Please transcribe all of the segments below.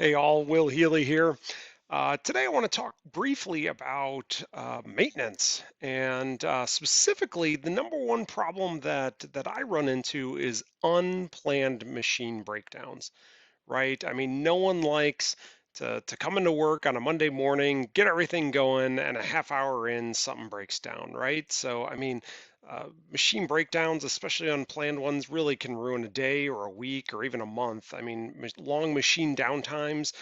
Hey all, Will Healy here. Today I want to talk briefly about maintenance and specifically the number one problem that I run into is unplanned machine breakdowns, right? I mean, no one likes to come into work on a Monday morning, get everything going, and a half hour in, something breaks down, right? So, I mean, machine breakdowns, especially unplanned ones, really can ruin a day or a week or even a month. I mean, long machine downtimes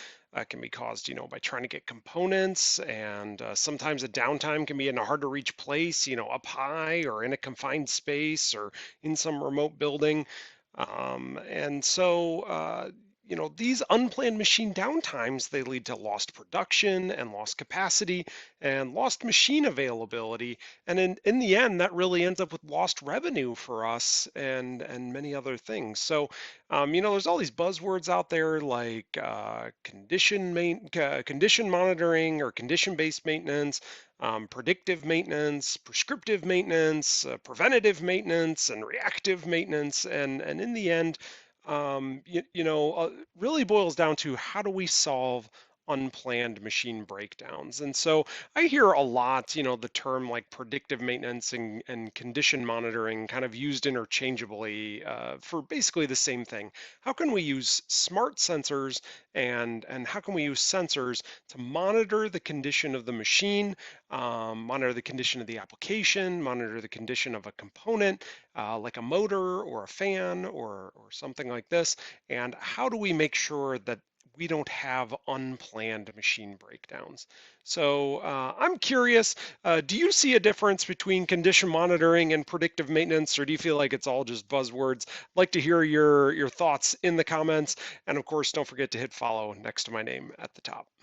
can be caused, by trying to get components, and sometimes a downtime can be in a hard to reach place, up high or in a confined space or in some remote building. And so, these unplanned machine downtimes, they lead to lost production and lost capacity and lost machine availability. And in the end, that really ends up with lost revenue for us and many other things. So, there's all these buzzwords out there like condition monitoring or condition-based maintenance, predictive maintenance, prescriptive maintenance, preventative maintenance, and reactive maintenance. And in the end, really boils down to how do we solve unplanned machine breakdowns. And so I hear a lot, the term like predictive maintenance and condition monitoring kind of used interchangeably for basically the same thing. How can we use smart sensors and how can we use sensors to monitor the condition of the machine, monitor the condition of the application, monitor the condition of a component, like a motor or a fan or something like this? And how do we make sure that we don't have unplanned machine breakdowns? So I'm curious, do you see a difference between condition monitoring and predictive maintenance, or do you feel like it's all just buzzwords? I'd like to hear your thoughts in the comments. And of course, don't forget to hit follow next to my name at the top.